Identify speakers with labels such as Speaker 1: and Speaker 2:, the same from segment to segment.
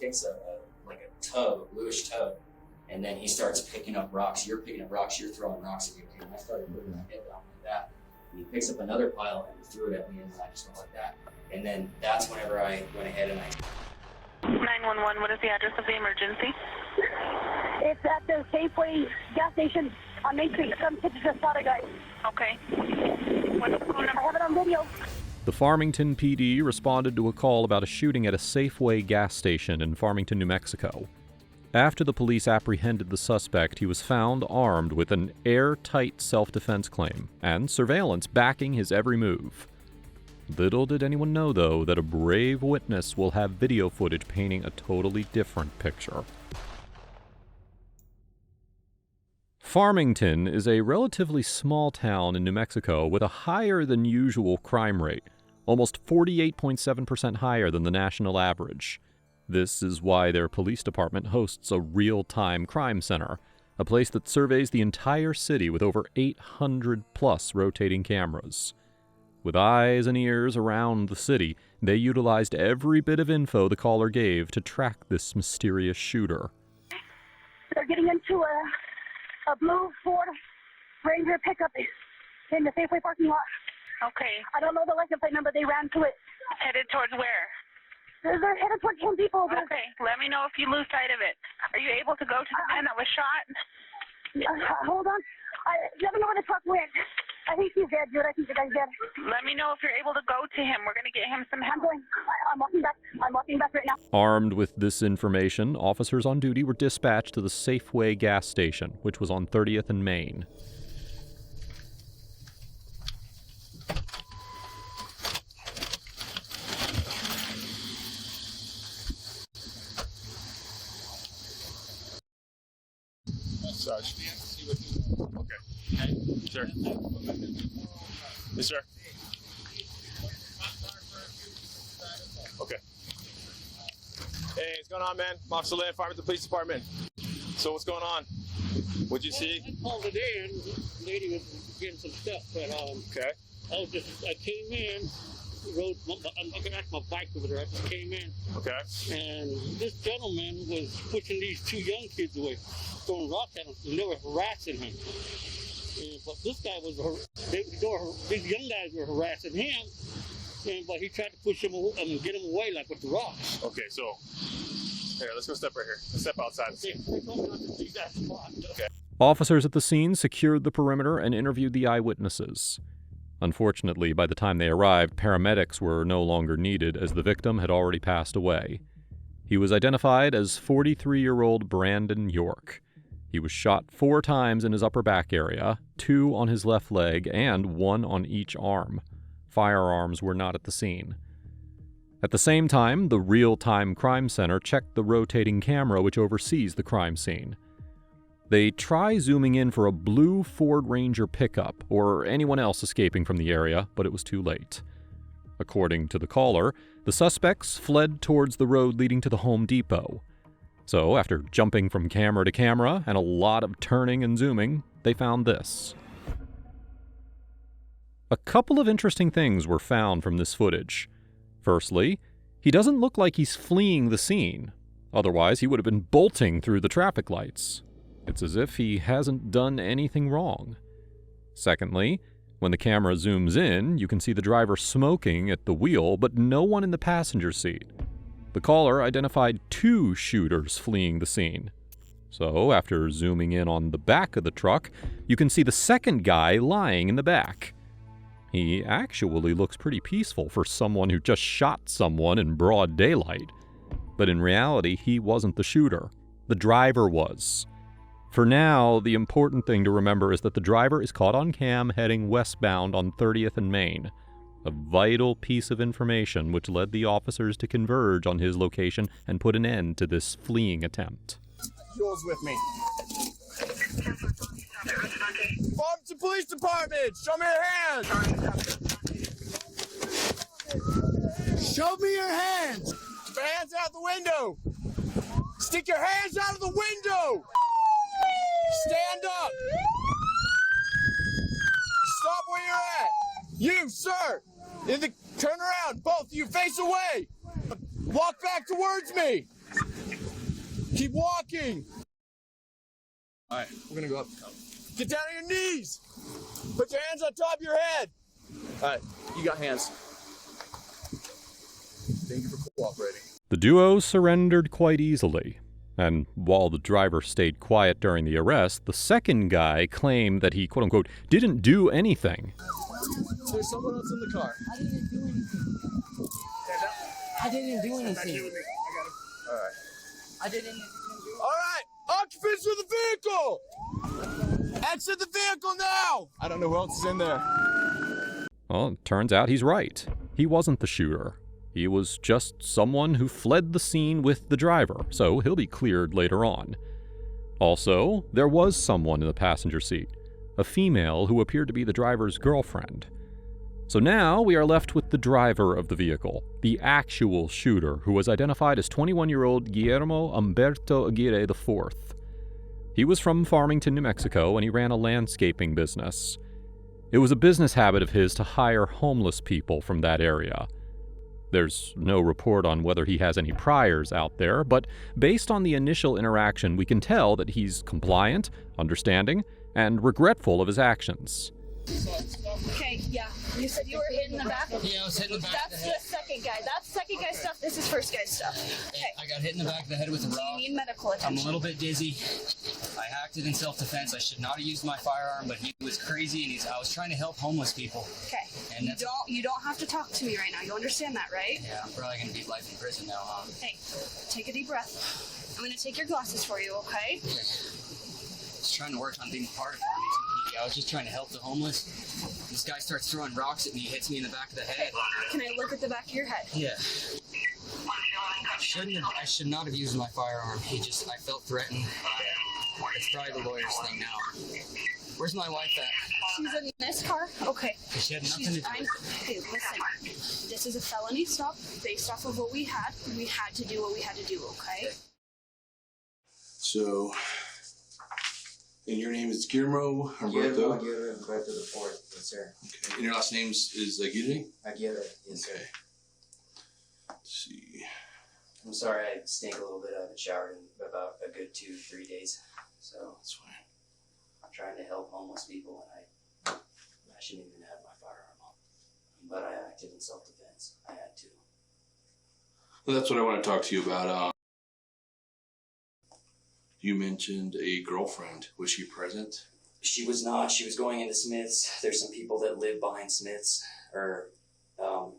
Speaker 1: picks a tub, a bluish tub, and then he starts picking up rocks. You're picking up rocks, you're throwing rocks at me. And I started putting my head down like that. And he picks up another pile and he threw it at me, and I just went like that. And then that's whenever I went ahead and I...
Speaker 2: 911, what is the address of the emergency?
Speaker 3: It's at the Safeway gas station on Main Street. Some kids just shot a guy.
Speaker 2: Okay. What's the phone number?
Speaker 3: I have it on video.
Speaker 4: The Farmington PD responded to a call about a shooting at a Safeway gas station in Farmington, New Mexico. After the police apprehended the suspect, he was found armed with an airtight self-defense claim and surveillance backing his every move. Little did anyone know, though, that a brave witness will have video footage painting a totally different picture. Farmington is a relatively small town in New Mexico with a higher than usual crime rate, almost 48.7% higher than the national average. This is why their police department hosts a real-time crime center, a place that surveys the entire city with over 800-plus rotating cameras. With eyes and ears around the city, they utilized every bit of info the caller gave to track this mysterious shooter.
Speaker 3: They're getting into a blue Ford Ranger pickup in the Safeway parking lot.
Speaker 2: Okay.
Speaker 3: I don't know the license plate number. They ran to it.
Speaker 2: Headed towards where?
Speaker 3: They're headed towards Home Depot.
Speaker 2: Okay. Let me know if you lose sight of it. Are you able to go to the man that was shot?
Speaker 3: Hold on. Let me know where the truck went. I think he's dead, dude. I think the guy's dead.
Speaker 2: Let me know if you're able to go to him. We're going to get him some help.
Speaker 3: I'm walking back. I'm walking back right now.
Speaker 4: Armed with this information, officers on duty were dispatched to the Safeway gas station, which was on 30th and Main.
Speaker 5: Sarge. Okay. Sure. Yes, sir. Okay. Hey, what's going on, man? I'm Officer Lynn, Farmington Police Department. So what's going on? What'd you see?
Speaker 6: I called it in. The lady was getting some stuff, but
Speaker 5: Okay.
Speaker 6: I came in. I'm looking at my bike over there. I just came in.
Speaker 5: Okay.
Speaker 6: And this gentleman was pushing these two young kids away, throwing rocks at them, and they were harassing him. But this guy these young guys were harassing him, but he tried to push him and get him away, like with the rocks.
Speaker 5: Okay, so here, let's go step right here. Let's step outside.
Speaker 6: Okay, they told me not to leave that spot.
Speaker 5: Okay.
Speaker 4: Officers at the scene secured the perimeter and interviewed the eyewitnesses. Unfortunately, by the time they arrived, paramedics were no longer needed as the victim had already passed away. He was identified as 43-year-old Brandon York. He was shot 4 times in his upper back area, 2 on his left leg, and 1 on each arm. Firearms were not at the scene. At the same time, the real-time crime center checked the rotating camera which oversees the crime scene. They try zooming in for a blue Ford Ranger pickup or anyone else escaping from the area, but it was too late. According to the caller, the suspects fled towards the road leading to the Home Depot. So, after jumping from camera to camera and a lot of turning and zooming, they found this. A couple of interesting things were found from this footage. Firstly, he doesn't look like he's fleeing the scene. Otherwise, he would have been bolting through the traffic lights. It's as if he hasn't done anything wrong. Secondly, when the camera zooms in, you can see the driver smoking at the wheel, but no one in the passenger seat. The caller identified 2 shooters fleeing the scene. So, after zooming in on the back of the truck, you can see the second guy lying in the back. He actually looks pretty peaceful for someone who just shot someone in broad daylight. But in reality, he wasn't the shooter. The driver was. For now, the important thing to remember is that the driver is caught on cam heading westbound on 30th and Main, a vital piece of information which led the officers to converge on his location and put an end to this fleeing attempt.
Speaker 5: Jules with me. Farmington Police Department! Show me your hands! Show me your hands! Keep your hands out the window! Stick your hands out of the window! Stand up! Stop where you're at! You, sir! Turn around! Both of you face away! Walk back towards me. Keep walking. All right, we're gonna go up. Get down on your knees. Put your hands on top of your head. All right, you got hands. Thank you for cooperating.
Speaker 4: The duo surrendered quite easily, and while the driver stayed quiet during the arrest, the second guy claimed that he, quote-unquote, didn't do anything.
Speaker 5: There's someone else in the car.
Speaker 7: I didn't do anything. I didn't do anything.
Speaker 5: All right.
Speaker 7: I didn't.
Speaker 5: All right, occupants of the vehicle! Exit the vehicle now! I don't know who else is in there.
Speaker 4: Well, it turns out he's right. He wasn't the shooter. He was just someone who fled the scene with the driver, so he'll be cleared later on. Also, there was someone in the passenger seat, a female who appeared to be the driver's girlfriend. So now we are left with the driver of the vehicle, the actual shooter, who was identified as 21-year-old Guillermo Humberto Aguirre IV. He was from Farmington, New Mexico, and he ran a landscaping business. It was a business habit of his to hire homeless people from that area. There's no report on whether he has any priors out there, but based on the initial interaction, we can tell that he's compliant, understanding, and regretful of his actions.
Speaker 8: Okay, yeah. You said you were hitting the back?
Speaker 9: Yeah, I was hitting the back of the
Speaker 8: That's
Speaker 9: head.
Speaker 8: the second guy. That's second guy's stuff. This is first guy's stuff. Okay.
Speaker 9: I got hit in the back of the head with a
Speaker 8: Do you
Speaker 9: rock.
Speaker 8: need medical
Speaker 9: I'm
Speaker 8: attention?
Speaker 9: a little bit dizzy. I acted in self-defense. I should not have used my firearm, but he was crazy, and I was trying to help homeless people.
Speaker 8: Okay.
Speaker 9: And
Speaker 8: You don't have to talk to me right now. You understand that, right?
Speaker 9: Yeah, I'm probably gonna be life in prison now, huh?
Speaker 8: Hey, take a deep breath. I'm gonna take your glasses for you, okay?
Speaker 9: Just trying to work on being part of Farmington PD. I was just trying to help the homeless. This guy starts throwing rocks at me, hits me in the back of the head.
Speaker 8: Can I look at the back of your head?
Speaker 9: Yeah. I should not have used my firearm. I felt threatened. It's probably the lawyer's thing now. Where's my wife at?
Speaker 8: She's in this car? Okay.
Speaker 9: She had nothing to do with it.
Speaker 8: Hey, listen. This is a felony stop based off of what we had. We had to do what we had to do, okay?
Speaker 10: So, and your name is Guillermo Humberto?
Speaker 1: Aguirre, Humberto the Fourth, yes sir.
Speaker 10: Okay. And your last name is Aguirre?
Speaker 1: Aguirre, yes sir.
Speaker 10: Okay. Let's see.
Speaker 1: I'm sorry I stink a little bit. I haven't showered in about a good 2-3 days. So
Speaker 10: That's fine.
Speaker 1: I'm trying to help homeless people, and I shouldn't even have my firearm on. But I acted in self-defense. I had to.
Speaker 10: Well, that's what I want to talk to you about. You mentioned a girlfriend. Was she present?
Speaker 1: She was not. She was going into Smith's. There's some people that live behind Smith's, or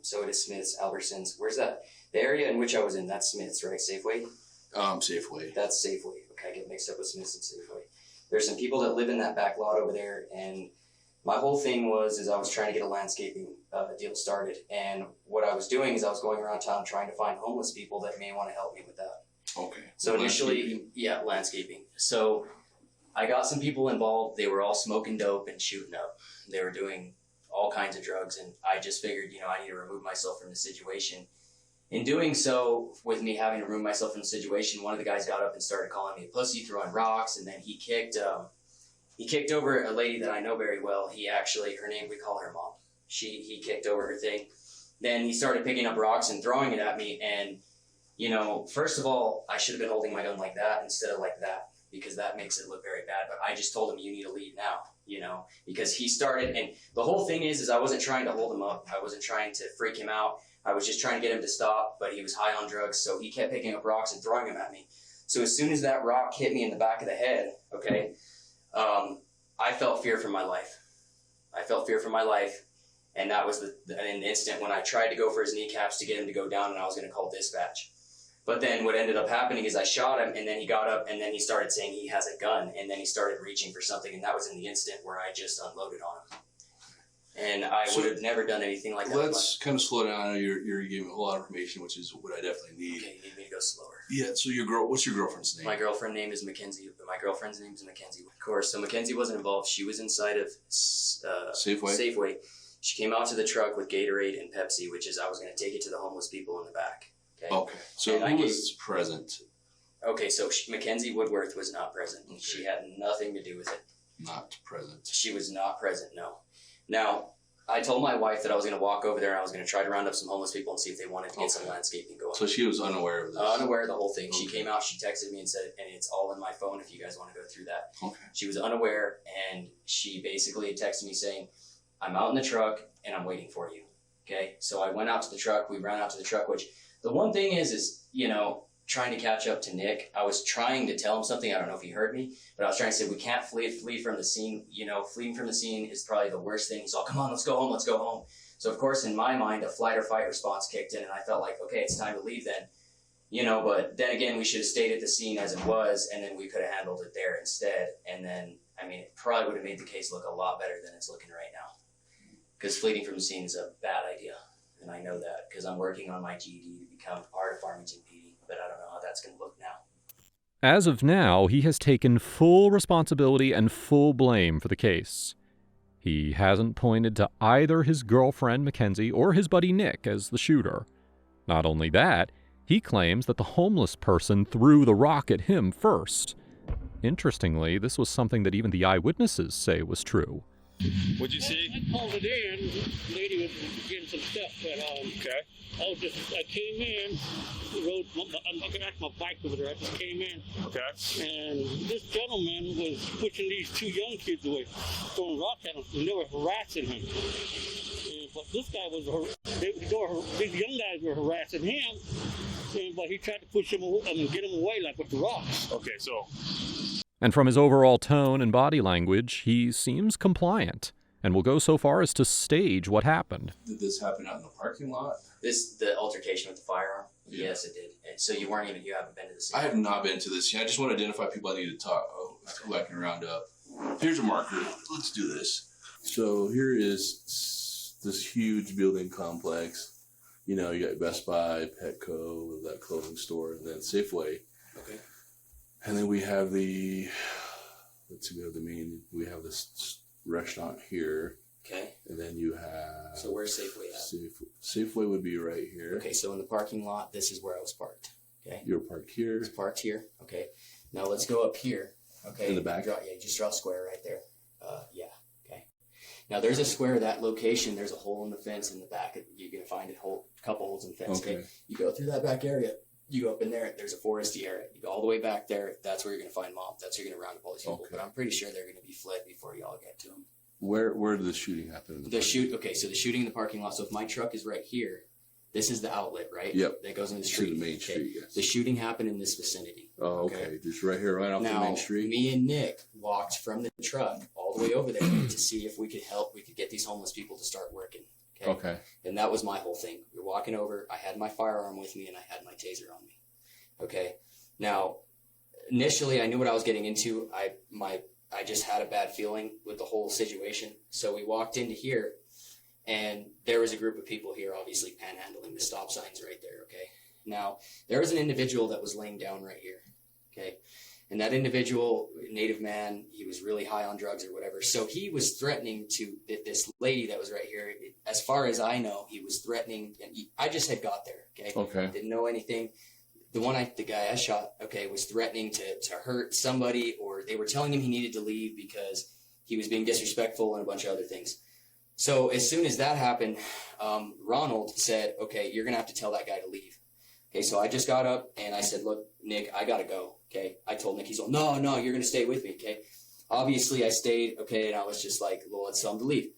Speaker 1: so it is Smith's, Albertsons. Where's that? The area in which I was in, that's Smith's, right? Safeway?
Speaker 10: Safeway.
Speaker 1: That's Safeway. Okay, I get mixed up with Smith's and Safeway. There's some people that live in that back lot over there, and my whole thing is I was trying to get a landscaping deal started, and what I was doing is I was going around town trying to find homeless people that may want to help me with that.
Speaker 10: Okay.
Speaker 1: So initially, landscaping. So I got some people involved. They were all smoking dope and shooting up. They were doing all kinds of drugs, and I just figured, I need to remove myself from the situation. In doing so, with me having to remove myself from the situation, one of the guys got up and started calling me a pussy, throwing rocks, and then he kicked over a lady that I know very well. Her name, we call her Mom. He kicked over her thing. Then he started picking up rocks and throwing it at me, and first of all, I should have been holding my gun like that instead of like that, because that makes it look very bad. But I just told him, you need to leave now, because he started, and the whole thing is I wasn't trying to hold him up. I wasn't trying to freak him out. I was just trying to get him to stop, but he was high on drugs, so he kept picking up rocks and throwing them at me. So as soon as that rock hit me in the back of the head, okay, I felt fear for my life. And that was an instant when I tried to go for his kneecaps to get him to go down, and I was going to call dispatch. But then what ended up happening is I shot him, and then he got up, and then he started saying he has a gun, and then he started reaching for something, and that was in the instant where I just unloaded on him. And I would have never done anything like that.
Speaker 10: Let's kind of slow down. I know you're giving a lot of information, which is what I definitely need.
Speaker 1: Okay, you need me to go slower.
Speaker 10: Yeah, so what's your girlfriend's name?
Speaker 1: My girlfriend's name is Mackenzie. Of course, so Mackenzie wasn't involved. She was inside of Safeway. She came out to the truck with Gatorade and Pepsi, which is I was going to take it to the homeless people in the back.
Speaker 10: Okay, so who was present?
Speaker 1: Okay, so Mackenzie Woodworth was not present. Okay. She had nothing to do with it.
Speaker 10: Not present.
Speaker 1: She was not present, no. Now, I told my wife that I was going to walk over there and I was going to try to round up some homeless people and see if they wanted to get some landscaping going.
Speaker 10: So she was unaware of this?
Speaker 1: Unaware of the whole thing.
Speaker 10: Okay.
Speaker 1: She came out, she texted me and said, and it's all in my phone if you guys want to go through that.
Speaker 10: Okay.
Speaker 1: She was unaware, and she basically had texted me saying, I'm out in the truck and I'm waiting for you. Okay? So I went out to the truck. We ran out to the truck, which the one thing is, you know, trying to catch up to Nick. I was trying to tell him something. I don't know if he heard me, but I was trying to say, we can't flee from the scene. You know, fleeing from the scene is probably the worst thing. He's all, come on, let's go home, let's go home. So of course, in my mind, a flight or fight response kicked in, and I felt like, okay, it's time to leave then. You know, but then again, we should have stayed at the scene as it was, and then we could have handled it there instead. And then, I mean, it probably would have made the case look a lot better than it's looking right now. Because fleeing from the scene is a bad idea. And I know that because I'm working on my GED to become part of Farmington PD, but I don't know how that's going to look now.
Speaker 4: As of now, he has taken full responsibility and full blame for the case. He hasn't pointed to either his girlfriend, Mackenzie, or his buddy Nick as the shooter. Not only that, he claims that the homeless person threw the rock at him first. Interestingly, this was something that even the eyewitnesses say was true.
Speaker 5: What'd you see?
Speaker 6: I called it in. The lady was getting some stuff, but
Speaker 5: Okay.
Speaker 6: I came in, rode my bike over there. I just came in,
Speaker 5: Okay.
Speaker 6: and this gentleman was pushing these two young kids away, throwing rocks at them, and they were harassing him. But this guy these young guys were harassing him, but he tried to push him away, get him away, like with the rocks.
Speaker 5: Okay, so.
Speaker 4: And from his overall tone and body language, he seems compliant and will go so far as to stage what happened.
Speaker 10: Did this happen out in the parking lot?
Speaker 1: The altercation with the firearm?
Speaker 10: Yeah.
Speaker 1: Yes, it did. And so you haven't been to the scene?
Speaker 10: I have not been to this scene. I just want to identify people I need to talk who I can round up. Here's a marker. Let's do this. So here is this huge building complex. You know, you got Best Buy, Petco, that clothing store, and then Safeway.
Speaker 1: Okay.
Speaker 10: And then we have we have this restaurant here.
Speaker 1: Okay.
Speaker 10: And then you have...
Speaker 1: So where's Safeway at?
Speaker 10: Safeway would be right here.
Speaker 1: Okay, so in the parking lot, this is where I was parked. Okay.
Speaker 10: You're parked here.
Speaker 1: It's parked here. Okay. Now let's go up here. Okay.
Speaker 10: In the back?
Speaker 1: You just draw a square right there. Yeah. Okay. Now there's a square, that location, there's a hole in the fence in the back. You're going to find a couple holes in the fence. Okay. You go through that back area. You go up in there, there's a foresty area. You go all the way back there, that's where you're going to find Mom. That's where you're going to round up all these people.
Speaker 10: Okay.
Speaker 1: But I'm pretty sure they're going to be fled before y'all get to them.
Speaker 10: Where did the shooting happen?
Speaker 1: So the shooting in the parking lot. So if my truck is right here, this is the outlet, right?
Speaker 10: Yep.
Speaker 1: That goes in the street.
Speaker 10: To the main street, yes.
Speaker 1: The shooting happened in this vicinity.
Speaker 10: Oh, okay. Just right here, right off the main street.
Speaker 1: Me and Nick walked from the truck all the way over there to see if we could get these homeless people to start working.
Speaker 10: Okay.
Speaker 1: And that was my whole thing. We were walking over. I had my firearm with me and I had my taser on me. Okay. Now, initially, I knew what I was getting into. I just had a bad feeling with the whole situation. So we walked into here, and there was a group of people here, obviously panhandling the stop signs right there. Okay. Now, there was an individual that was laying down right here. Okay. And that individual, native man, he was really high on drugs or whatever. So he was threatening this lady that was right here. As far as I know, he was threatening. And I just had got there. Okay.
Speaker 10: Okay.
Speaker 1: Didn't know anything. The guy I shot, was threatening to hurt somebody, or they were telling him he needed to leave because he was being disrespectful and a bunch of other things. So as soon as that happened, Ronald said, okay, you're going to have to tell that guy to leave. Okay, so I just got up and I said, look, Nick, I got to go. Okay, I told Nick, he's like, no, you're going to stay with me. Okay, obviously I stayed. Okay, and I was just like, well, let's tell him to leave.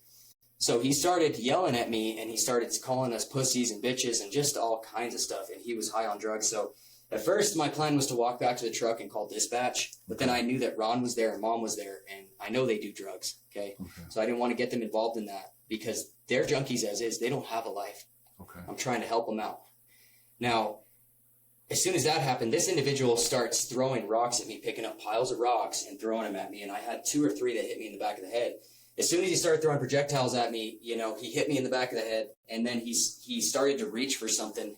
Speaker 1: So he started yelling at me and he started calling us pussies and bitches and just all kinds of stuff. And he was high on drugs. So at first my plan was to walk back to the truck and call dispatch. But then I knew that Ron was there and Mom was there. And I know they do drugs. Okay. So I didn't want to get them involved in that because they're junkies as is. They don't have a life.
Speaker 10: Okay.
Speaker 1: I'm trying to help them out. Now, as soon as that happened, this individual starts throwing rocks at me, picking up piles of rocks and throwing them at me. And I had 2 or 3 that hit me in the back of the head. As soon as he started throwing projectiles at me, he hit me in the back of the head, and then he started to reach for something,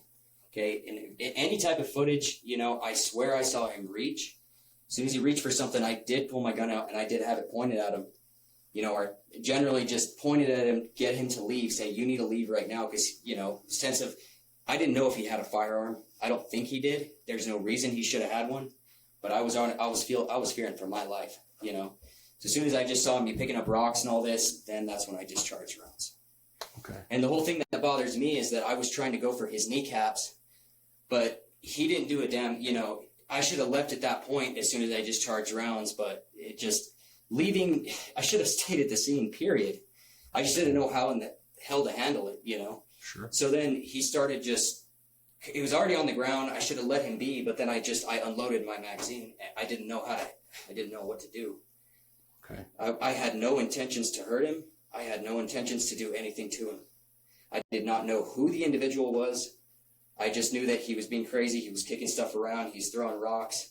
Speaker 1: okay? And in any type of footage, I swear I saw him reach. As soon as he reached for something, I did pull my gun out, and I did have it pointed at him, or generally just pointed at him, get him to leave, say, you need to leave right now, because, sense of, I didn't know if he had a firearm. I don't think he did. There's no reason he should have had one, but I was fearing for my life, So as soon as I just saw him picking up rocks and all this, then that's when I discharged rounds.
Speaker 10: Okay.
Speaker 1: And the whole thing that bothers me is that I was trying to go for his kneecaps, but he didn't do a damn, I should have left at that point as soon as I discharged rounds, but it just leaving, I should have stayed at the scene, period. I just didn't know how in the hell to handle it,
Speaker 10: Sure.
Speaker 1: So then he started he was already on the ground. I should have let him be, but then I unloaded my magazine. I didn't know what to do.
Speaker 10: Okay.
Speaker 1: I had no intentions to hurt him. I had no intentions to do anything to him. I did not know who the individual was. I just knew that he was being crazy. He was kicking stuff around. He's throwing rocks.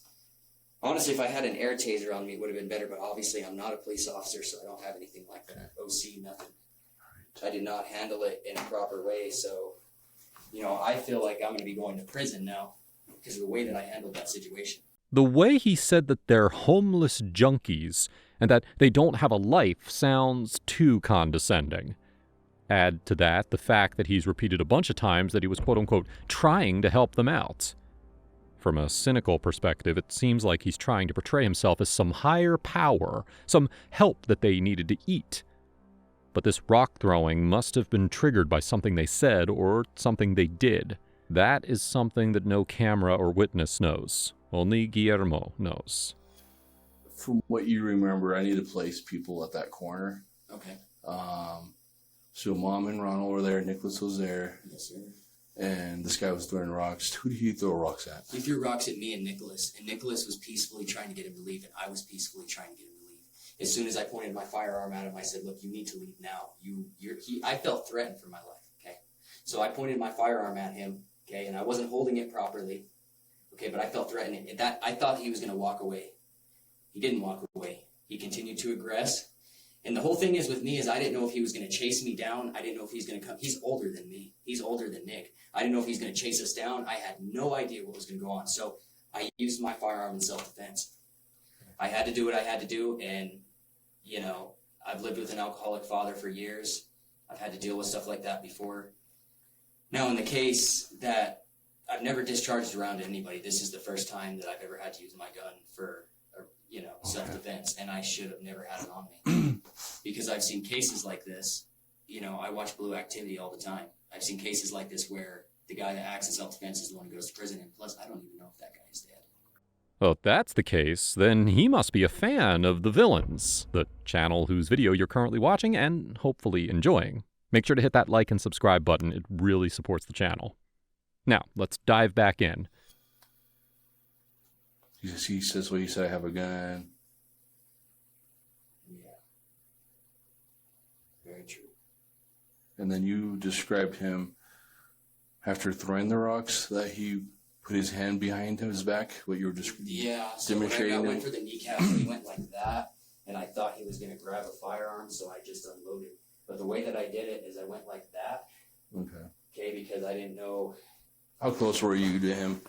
Speaker 1: Honestly, if I had an air taser on me, it would have been better, but obviously I'm not a police officer, so I don't have anything like that. OC, nothing. I did not handle it in a proper way, so, I feel like I'm going to be going to prison now because of the way that I handled that situation.
Speaker 4: The way he said that they're homeless junkies and that they don't have a life sounds too condescending. Add to that the fact that he's repeated a bunch of times that he was quote-unquote trying to help them out. From a cynical perspective, it seems like he's trying to portray himself as some higher power, some help that they needed to eat. But this rock throwing must have been triggered by something they said or something they did. That is something that no camera or witness knows. Only Guillermo knows.
Speaker 10: From what you remember, I need to place people at that corner.
Speaker 1: Okay.
Speaker 10: So Mom and Ronald were there. Nicholas was there.
Speaker 1: Yes, sir.
Speaker 10: And this guy was throwing rocks. Who did he throw rocks at?
Speaker 1: He threw rocks at me and Nicholas was peacefully trying to get him to leave, and I was peacefully trying to get him to leave. As soon as I pointed my firearm at him, I said, "Look, you need to leave now. I felt threatened for my life." Okay, so I pointed my firearm at him. Okay, and I wasn't holding it properly. Okay, but I felt threatened. I thought he was going to walk away. He didn't walk away. He continued to aggress. And the whole thing is with me is I didn't know if he was going to chase me down. I didn't know if he's going to come. He's older than me. He's older than Nick. I didn't know if he's going to chase us down. I had no idea what was going to go on. So I used my firearm in self-defense. I had to do what I had to do. And, I've lived with an alcoholic father for years. I've had to deal with stuff like that before. Now, in the case that I've never discharged around anybody, this is the first time that I've ever had to use my gun for self-defense, and I should have never had it on me. Because I've seen cases like this. I watch Blue Activity all the time. I've seen cases like this where the guy that acts in self-defense is the one who goes to prison, and plus, I don't even know if that guy is dead.
Speaker 4: Well, if that's the case, then he must be a fan of The Villains, the channel whose video you're currently watching and hopefully enjoying. Make sure to hit that like and subscribe button. It really supports the channel. Now, let's dive back in.
Speaker 10: He says, "Well, you said I have a gun."
Speaker 1: Yeah. Very true.
Speaker 10: And then you described him after throwing the rocks that he put his hand behind his back. What you were just demonstrating.
Speaker 1: I went for the kneecaps, he went like that, and I thought he was going to grab a firearm, so I just unloaded. But the way that I did it is I went like that.
Speaker 10: Okay.
Speaker 1: Okay, because I didn't know.
Speaker 10: How close were you to him?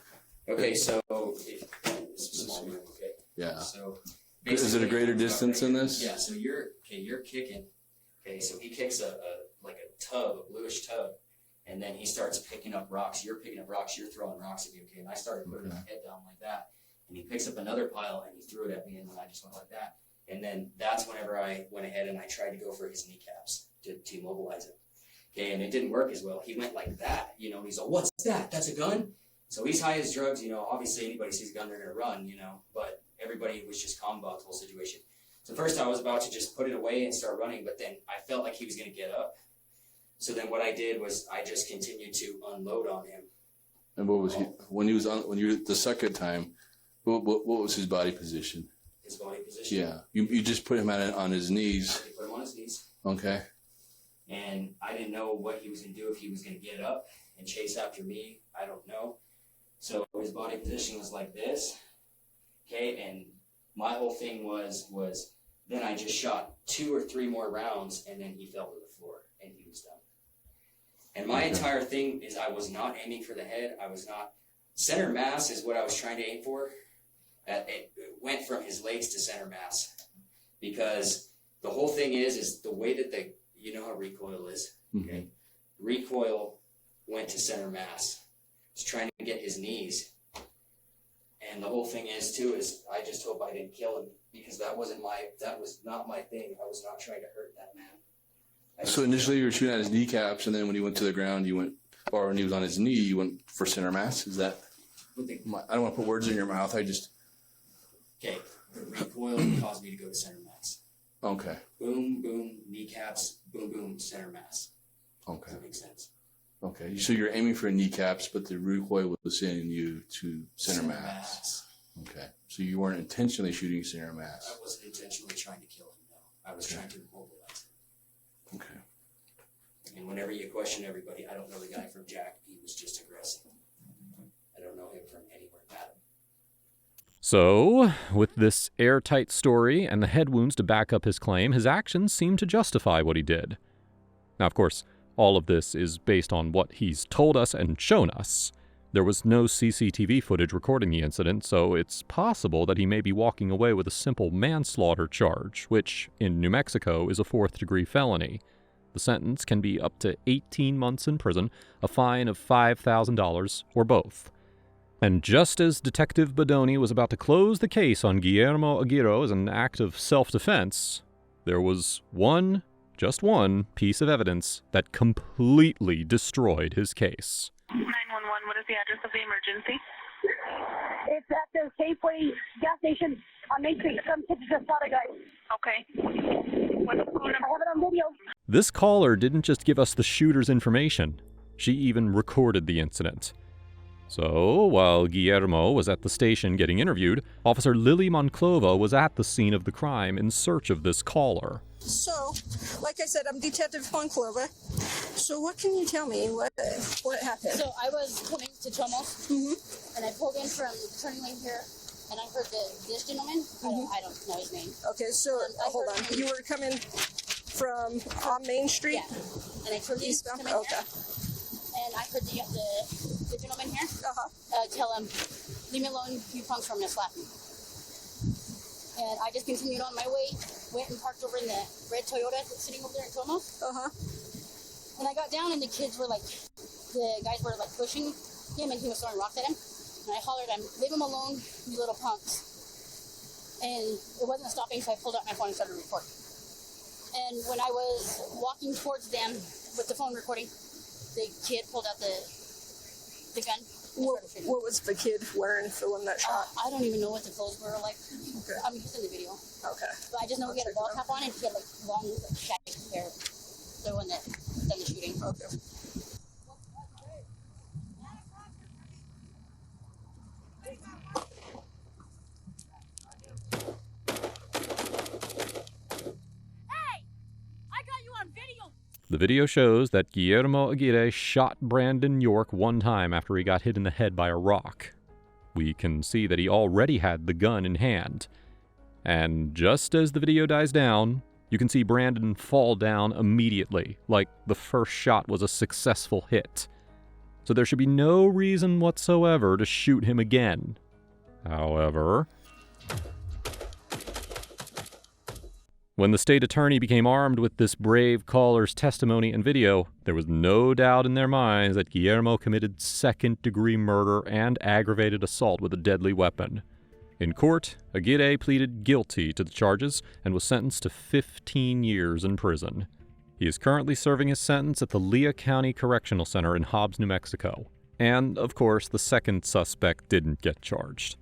Speaker 1: Okay, so it's a small room. Okay.
Speaker 10: Yeah.
Speaker 1: So
Speaker 10: is it a greater distance in this?
Speaker 1: Yeah. So you're kicking. Okay. So he kicks a bluish tub, and then he starts picking up rocks. You're picking up rocks. You're throwing rocks at me. Okay. And I started putting my head down like that, and he picks up another pile and he threw it at me, and then I just went like that. And then that's whenever I went ahead and I tried to go for his kneecaps to immobilize him. Okay, and it didn't work as well. He went like that, and he's like, "What's that? That's a gun?" So he's high as drugs, obviously anybody sees a gun, they're going to run, but everybody was just calm about the whole situation. So first I was about to just put it away and start running, but then I felt like he was going to get up. So then what I did was I just continued to unload on him.
Speaker 10: And what was when you the second time, what was his body position?
Speaker 1: His body position?
Speaker 10: Yeah. You just put him on his knees.
Speaker 1: I put him on his knees.
Speaker 10: Okay.
Speaker 1: And I didn't know what he was going to do, if he was going to get up and chase after me. I don't know. So his body position was like this. Okay, and my whole thing was then I just shot 2 or 3 more rounds, and then he fell to the floor, and he was done. And my entire thing is I was not aiming for the head. I was not. Center mass is what I was trying to aim for. It went from his legs to center mass. Because the whole thing is the way that you know how recoil is. Okay? Recoil went to center mass. He's trying to get his knees. And the whole thing is I just hope I didn't kill him, because that was not my thing. I was not trying to hurt that man.
Speaker 10: So initially you were shooting at his kneecaps, and then when he went to the ground, or when he was on his knee, you went for center mass? Is that, I don't want to put words in your mouth,
Speaker 1: Okay, the recoil caused me to go to center mass.
Speaker 10: Okay.
Speaker 1: Boom, boom, kneecaps, boom, boom, center mass.
Speaker 10: Okay.
Speaker 1: Does that make sense?
Speaker 10: Okay, so you're aiming for kneecaps, but the recoil was sending you to center mass. Okay, so you weren't intentionally shooting center mass.
Speaker 1: I wasn't intentionally trying to kill him, no. I was trying to immobilize him.
Speaker 10: Okay.
Speaker 1: And whenever you question everybody, I don't know the guy from Jack. He was just aggressive. I don't know him from anywhere bad.
Speaker 4: So, with this airtight story and the head wounds to back up his claim, his actions seem to justify what he did. Now, of course, all of this is based on what he's told us and shown us. There was no CCTV footage recording the incident, so it's possible that he may be walking away with a simple manslaughter charge, which, in New Mexico, is a 4th-degree felony. The sentence can be up to 18 months in prison, a fine of $5,000, or both. And just as Detective Bedoni was about to close the case on Guillermo Aguirre as an act of self-defense, there was just one piece of evidence that completely destroyed his case.
Speaker 2: 911, what is the address of the emergency?
Speaker 3: It's at the Safeway gas station on Main Street. Some kids just shot a guy.
Speaker 2: Okay. What's the phone number?
Speaker 3: I have it on video.
Speaker 4: This caller didn't just give us the shooter's information. She even recorded the incident. So, while Guillermo was at the station getting interviewed, Officer Lily Monclova was at the scene of the crime in search of this caller.
Speaker 11: So, like I said, I'm Detective Monclova. So what can you tell me? What happened?
Speaker 12: So I was coming to Tomos, and I pulled in from the turning lane here, and I heard this gentleman. I don't know his name.
Speaker 11: Okay, so hold on. You were coming from on Main Street?
Speaker 12: Yeah. And I turned eastbound.
Speaker 11: Okay.
Speaker 12: And I heard the gentleman here tell him, "Leave me alone, you punks, from gonna slap me." And I just continued on my way, went and parked over in the red Toyota that's sitting over there in Tomos. And I got down, and the guys were pushing him, and he was throwing rocks at him. And I hollered at him, "Leave him alone, you little punks." And it wasn't stopping, so I pulled out my phone and started recording. And when I was walking towards them with the phone recording, the kid pulled out the gun.
Speaker 11: What was the kid wearing, the one that shot?
Speaker 12: I don't even know what the clothes were like.
Speaker 11: Okay.
Speaker 12: I'm just in the video.
Speaker 11: Okay.
Speaker 12: But I just know he had a ball cap on, and he had long, shaggy hair. The one that done the shooting.
Speaker 11: Okay.
Speaker 4: The video shows that Guillermo Aguirre shot Brandon York one time after he got hit in the head by a rock. We can see that he already had the gun in hand. And just as the video dies down, you can see Brandon fall down immediately, like the first shot was a successful hit. So there should be no reason whatsoever to shoot him again. However, when the state attorney became armed with this brave caller's testimony and video, there was no doubt in their minds that Guillermo committed second-degree murder and aggravated assault with a deadly weapon. In court, Aguirre pleaded guilty to the charges and was sentenced to 15 years in prison. He is currently serving his sentence at the Lea County Correctional Center in Hobbs, New Mexico. And, of course, the second suspect didn't get charged.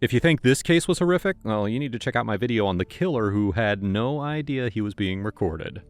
Speaker 4: If you think this case was horrific, well, you need to check out my video on the killer who had no idea he was being recorded.